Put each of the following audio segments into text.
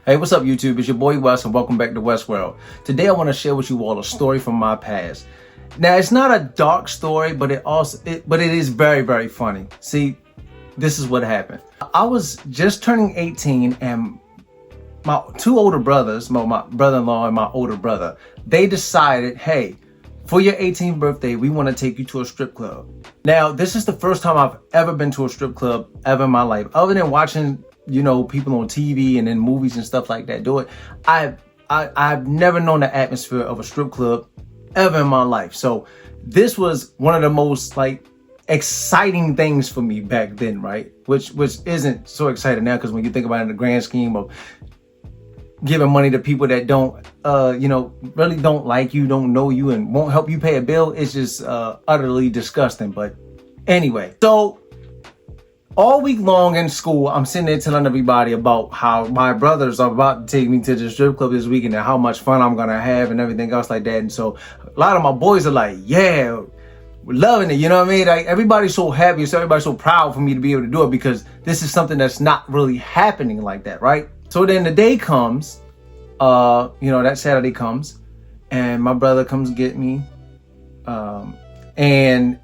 Hey, what's up, YouTube? It's your boy Wes, and welcome back to Westworld. Today, I want to share with you all a story from my past. Now, it's not a dark story, but it is very, very funny. See, this is what happened. I was just turning 18, and my two older brothers, my brother-in-law and my older brother, they decided, hey, for your 18th birthday, we want to take you to a strip club. Now, this is the first time I've ever been to a strip club ever in my life, other than watching people on TV and in movies and stuff like that do it. I've never known the atmosphere of a strip club ever in my life. So this was one of the most exciting things for me back then, right? Which isn't so exciting now, because when you think about it in the grand scheme of giving money to people that don't, really don't like you, don't know you, and won't help you pay a bill, it's just utterly disgusting. But anyway, so all week long in school, I'm sitting there telling everybody about how my brothers are about to take me to the strip club this weekend and how much fun I'm gonna have and everything else like that. And so a lot of my boys are like, yeah, we're loving it, you know what I mean? Like, everybody's so happy, so everybody's so proud for me to be able to do it, because this is something that's not really happening like that, right? So then the day comes, that Saturday comes, and my brother comes get me, and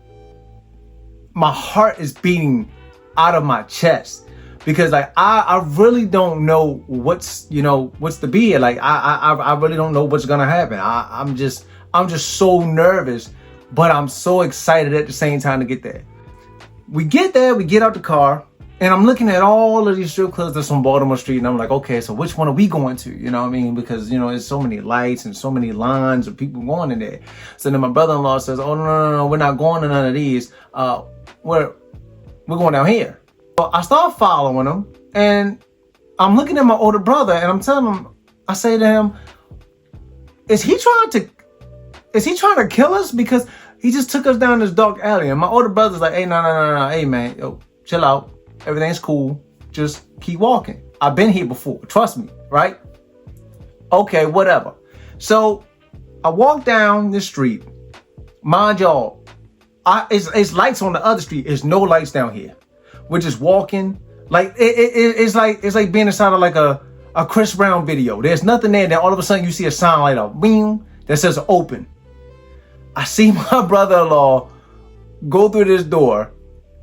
my heart is beating out of my chest, because I really don't know what's to be here. I really don't know what's gonna happen. I'm just so nervous, but I'm so excited at the same time to get there. We get there, we get out the car, and I'm looking at all of these strip clubs that's on Baltimore Street, and I'm like, okay, so which one are we going to? You know what I mean? Because there's so many lights and so many lines of people going in there. So then my brother-in-law says, oh no, we're not going to none of these. We're going down here. So I start following him, and I'm looking at my older brother, and I'm telling him, I say to him, is he trying to kill us? Because he just took us down this dark alley. And my older brother's like, hey, no, hey man, yo, chill out. Everything's cool. Just keep walking. I've been here before. Trust me, right? Okay, whatever. So I walk down the street. Mind y'all, it's lights on the other street. There's no lights down here. We're just walking. It's like being inside of a Chris Brown video. There's nothing there. Then all of a sudden you see a sign light up, bing, that says open. I see my brother-in-law go through this door,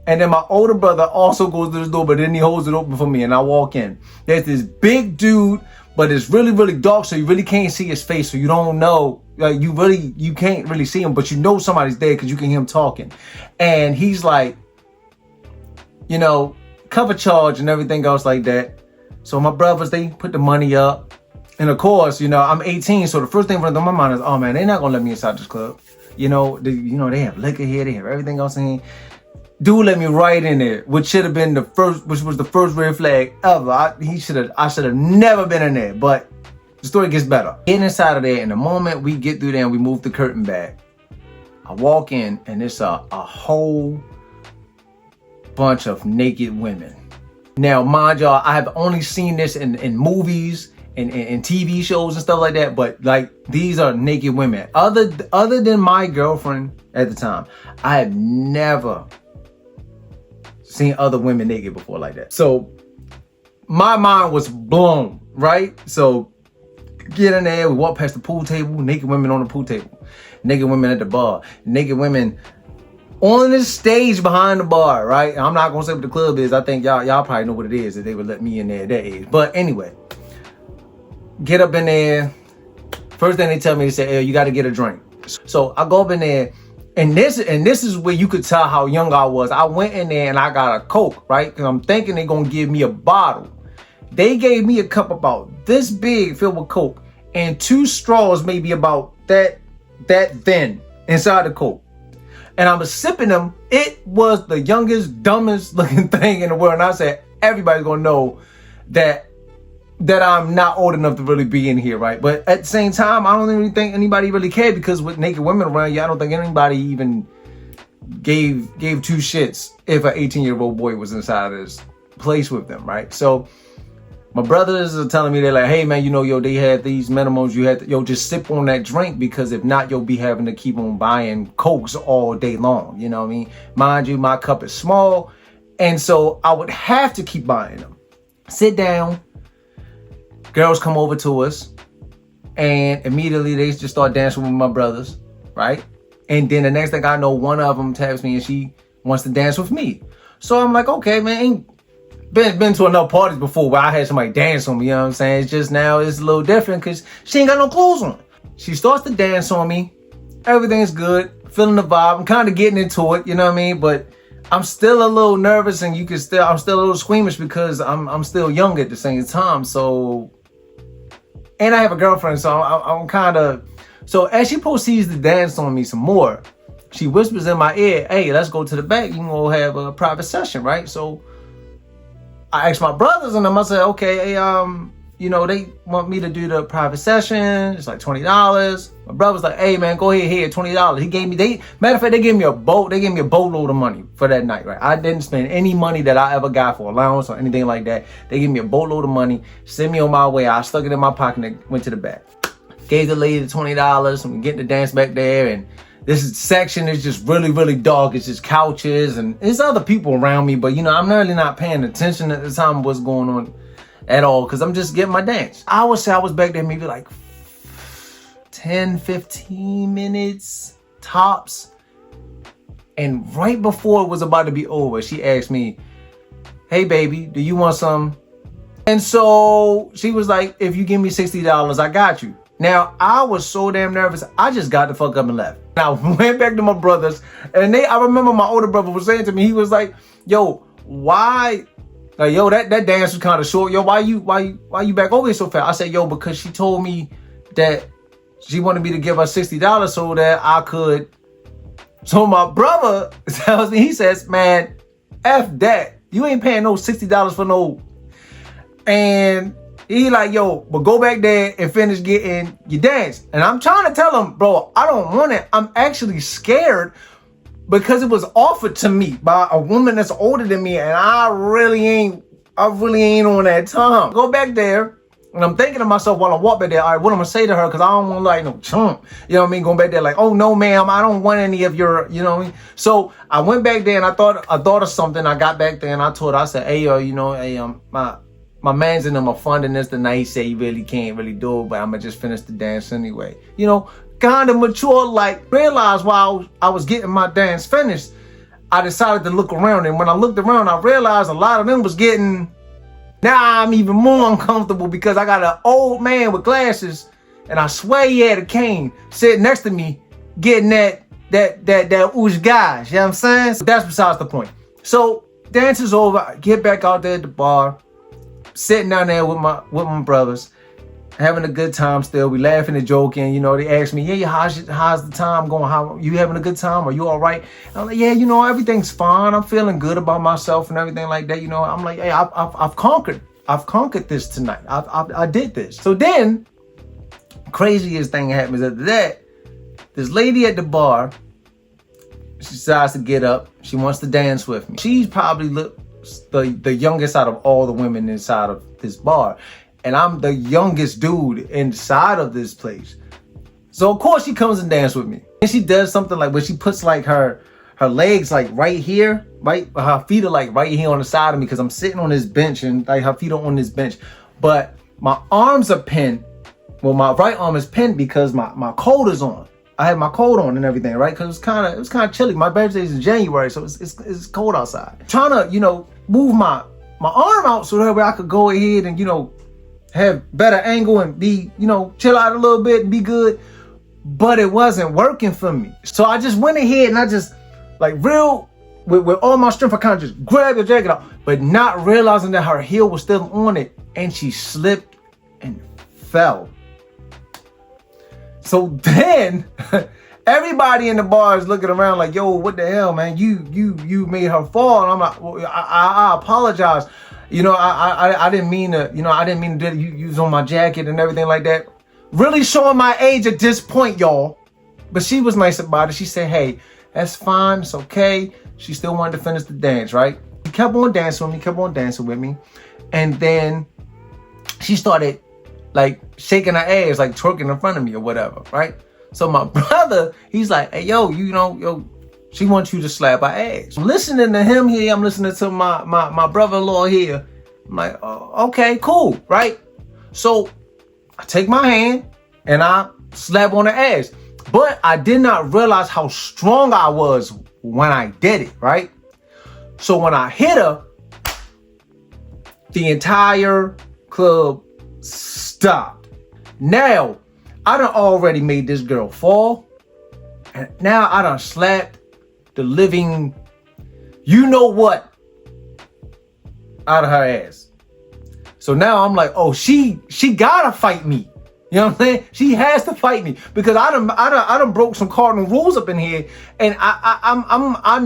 and then my older brother also goes through this door, but then he holds it open for me, and I walk in. There's this big dude, but it's really, really dark, so you really can't see his face, so you don't know. You can't really see him, but you know somebody's there because you can hear him talking. And he's like, cover charge and everything else like that. So my brothers, they put the money up. And of course, I'm 18, so the first thing running through my mind is, oh man, they're not gonna let me inside this club. They have liquor here, they have everything else in here. Dude let me right in there, which was the first red flag ever. I should have never been in there, but the story gets better. Getting inside of there, and the moment we get through there and we move the curtain back, I walk in, and it's a whole bunch of naked women. Now, mind y'all, I have only seen this in movies and TV shows and stuff like that, but these are naked women. Other than my girlfriend at the time, I have never seen other women naked before like that. So my mind was blown, right? So get in there, we walk past the pool table, naked women on the pool table, naked women at the bar, naked women on the stage behind the bar, right? I'm not gonna say what the club is. I think y'all probably know what it is if they would let me in there at that age. But anyway, get up in there. First thing they tell me, they say, hey, you gotta get a drink. So I go up in there, and this is where you could tell how young I was. I went in there and I got a Coke, right? Because I'm thinking they're gonna give me a bottle. They gave me a cup about this big filled with Coke, and 2 straws maybe about that thin inside the Coke. And I was sipping them. It was the youngest, dumbest looking thing in the world. And I said, everybody's gonna know that I'm not old enough to really be in here, right? But at the same time, I don't really think anybody really cared, because with naked women around you, I don't think anybody even gave 2 shits if an 18-year-old boy was inside of this place with them, right? So my brothers are telling me, they're like, hey man, they had these minimums, you had to, just sip on that drink, because if not, you'll be having to keep on buying Cokes all day long. You know what I mean? Mind you, my cup is small, and so I would have to keep buying them. Sit down, girls come over to us, and immediately they just start dancing with my brothers, right? And then the next thing I know, one of them taps me and she wants to dance with me. So I'm like, okay, man, ain't been to enough parties before where I had somebody dance on me, you know what I'm saying? It's just now it's a little different because she ain't got no clothes on. She starts to dance on me. Everything's good, feeling the vibe. I'm kind of getting into it, you know what I mean? But I'm still a little nervous, and I'm still a little squeamish because I'm still young at the same time. So, and I have a girlfriend, so I'm kind of. So as she proceeds to dance on me some more, she whispers in my ear, "Hey, let's go to the back. You can go have a private session, right?" So I asked my brothers, and I said, "Okay, hey, you know, they want me to do the private session. It's like $20. My brother's like, hey man, go ahead, here, $20. He gave me, matter of fact, they gave me a boatload of money for that night, right? I didn't spend any money that I ever got for allowance or anything like that. They gave me a boatload of money, sent me on my way. I stuck it in my pocket and went to the back. Gave the lady the $20, and we get the dance back there, and this section is just really, really dark. It's just couches, and there's other people around me, but you know, I'm really not paying attention at the time what's going on at all, because I'm just getting my dance. I would say I was back there maybe like 10, 15 minutes tops. And right before it was about to be over, she asked me, hey baby, do you want some? And so she was like, if you give me $60, I got you. Now, I was so damn nervous, I just got the fuck up and left. I went back to my brothers, and I remember my older brother was saying to me, he was like, yo, why? Like, yo, that dance was kind of short. Yo, why you back over here so fast? I said, yo, because she told me that she wanted me to give her $60 so that I could. So my brother tells me, he says, man, F that. You ain't paying no $60 for no. And he like, yo, but go back there and finish getting your dance. And I'm trying to tell him, bro, I don't want it. I'm actually scared, because it was offered to me by a woman that's older than me, and I really ain't on that time. Go back there, and I'm thinking to myself while I'm walking back there, all right, what I'm gonna say to her, because I don't want like no chump. You know what I mean? Going back there like, oh no, ma'am, I don't want any of your, you know what I mean? So I went back there and I thought of something. I got back there and I told her, I said, hey, you know, hey, my man's in them are funding this tonight. He said he really can't really do it, but I'm gonna just finish the dance anyway. You know, kind of mature, like realized while I was getting my dance finished, I decided to look around. And when I looked around, I realized a lot of them was getting, now I'm even more uncomfortable because I got an old man with glasses, and I swear he had a cane sitting next to me getting that oosh guys, you know what I'm saying? So that's besides the point. So dance is over, I get back out there at the bar, sitting down there with my brothers, having a good time still. We laughing and joking. You know, they asked me, hey, how's the time going? How you having a good time? Are you all right? And I'm like, yeah, you know, everything's fine. I'm feeling good about myself and everything like that. You know, I'm like, hey, I've conquered this tonight. I did this. So then, craziest thing happens after that. This lady at the bar, she decides to get up. She wants to dance with me. She's probably the youngest out of all the women inside of this bar. And I'm the youngest dude inside of this place. So of course she comes and dances with me. And she does something like where she puts like her legs like right here, right? Her feet are like right here on the side of me because I'm sitting on this bench, and like her feet are on this bench. But my arms are pinned. Well, my right arm is pinned because my coat is on. I had my coat on and everything, right? Because it was kind of chilly. My birthday's in January, so it's cold outside. Trying to, you know, move my arm out so that way I could go ahead and, you know, have better angle and be, you know, chill out a little bit and be good. But it wasn't working for me. So I just went ahead and I just like with all my strength, I kind of just grabbed the jacket out, but not realizing that her heel was still on it, and she slipped and fell. So then everybody in the bar is looking around like, yo, what the hell, man? You made her fall. And I'm like, well, I apologize. You know, I didn't mean to, you know, I didn't mean to do you was on my jacket and everything like that. Really showing my age at this point, y'all. But she was nice about it. She said, hey, that's fine. It's okay. She still wanted to finish the dance, right? She kept on dancing with me. And then she started like shaking her ass, like twerking in front of me or whatever, right? So my brother, he's like, hey, yo, you know, yo, she wants you to slap her ass. I'm listening to him here. I'm listening to my brother-in-law here. I'm like, oh, okay, cool, right? So I take my hand and I slap on her ass. But I did not realize how strong I was when I did it, right? So when I hit her, the entire club stopped. Now, I done already made this girl fall. And now I done slapped the living, you know what, out of her ass. So now I'm like, oh, she gotta fight me. You know what I'm saying? She has to fight me because I done broke some cardinal rules up in here, and I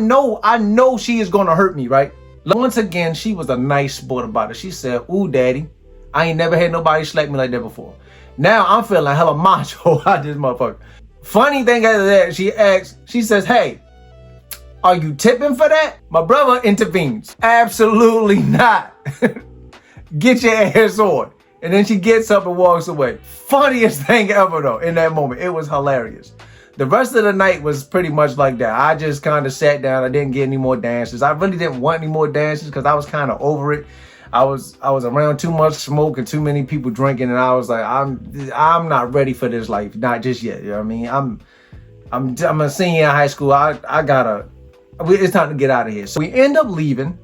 know she is gonna hurt me, right? Once again, she was a nice sport about it. She said, "Ooh, daddy, I ain't never had nobody slap me like that before." Now I'm feeling hella macho out this motherfucker. Funny thing after that, she says, "Hey, are you tipping for that?" My brother intervenes. Absolutely not. Get your ass on. And then she gets up and walks away. Funniest thing ever though, in that moment. It was hilarious. The rest of the night was pretty much like that. I just kind of sat down. I didn't get any more dances. I really didn't want any more dances because I was kind of over it. I was around too much smoke and too many people drinking, and I was like, I'm not ready for this life. Not just yet. You know what I mean? I'm a senior in high school. It's time to get out of here. So we end up leaving.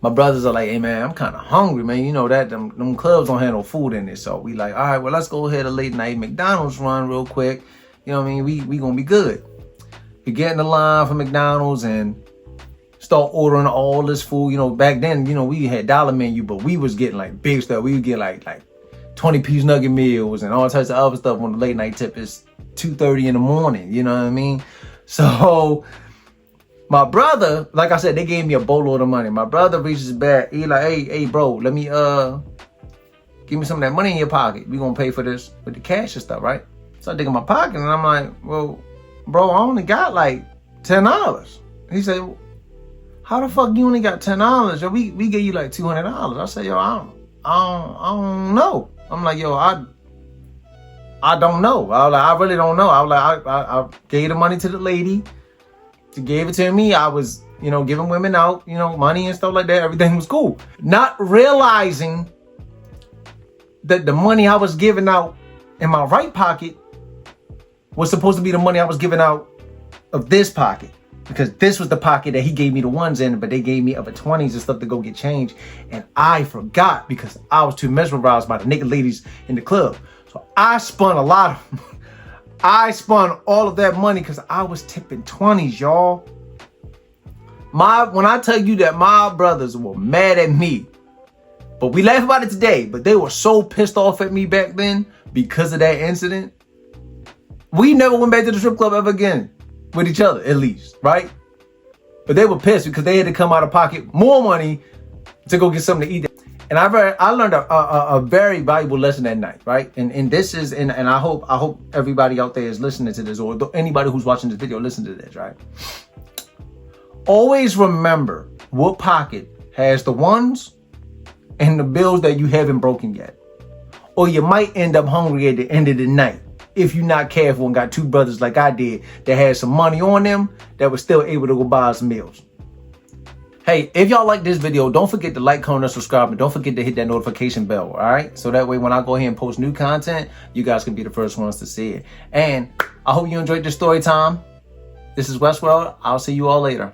My brothers are like, hey man, I'm kind of hungry, man. You know that them clubs don't have no food in it. So we like, all right, well, let's go ahead a late night McDonald's run real quick. You know what I mean? We gonna be good. We get in the line for McDonald's and start ordering all this food. You know, back then, you know, we had dollar menu, but we was getting like big stuff. We would get like 20-piece nugget meals and all types of other stuff on the late night tip. It's 2:30 in the morning. You know what I mean? So my brother, like I said, they gave me a boatload of money. My brother reaches back. He like, hey, bro, let me give me some of that money in your pocket. We gonna pay for this with the cash and stuff, right? So I dig in my pocket and I'm like, well, bro, I only got like $10. He said, how the fuck you only got $10? Yo, we gave you like $200. I said, yo, I don't know. I'm like, yo, I don't know. I really don't know. I was like, I gave the money to the lady. She gave it to me. I was, you know, giving women out, you know, money and stuff like that. Everything was cool. Not realizing that the money I was giving out in my right pocket was supposed to be the money I was giving out of this pocket. Because this was the pocket that he gave me the ones in, but they gave me other 20s and stuff to go get change. And I forgot because I was too mesmerized by the naked ladies in the club. So I spun I spun all of that money because I was tipping 20s, y'all. When I tell you that my brothers were mad at me, but we laugh about it today, but they were so pissed off at me back then because of that incident. We never went back to the strip club ever again with each other, at least, right? But they were pissed because they had to come out of pocket more money to go get something to eat. And I learned a very valuable lesson that night, right? And this is, and I hope everybody out there is listening to this, or anybody who's watching this video listen to this, right? Always remember what pocket has the ones and the bills that you haven't broken yet. Or you might end up hungry at the end of the night if you're not careful and got two brothers like I did that had some money on them that was still able to go buy some meals. Hey, if y'all like this video, don't forget to like, comment, and subscribe, and don't forget to hit that notification bell, all right? So that way when I go ahead and post new content, you guys can be the first ones to see it. And I hope you enjoyed this story time. This is Westworld. I'll see you all later.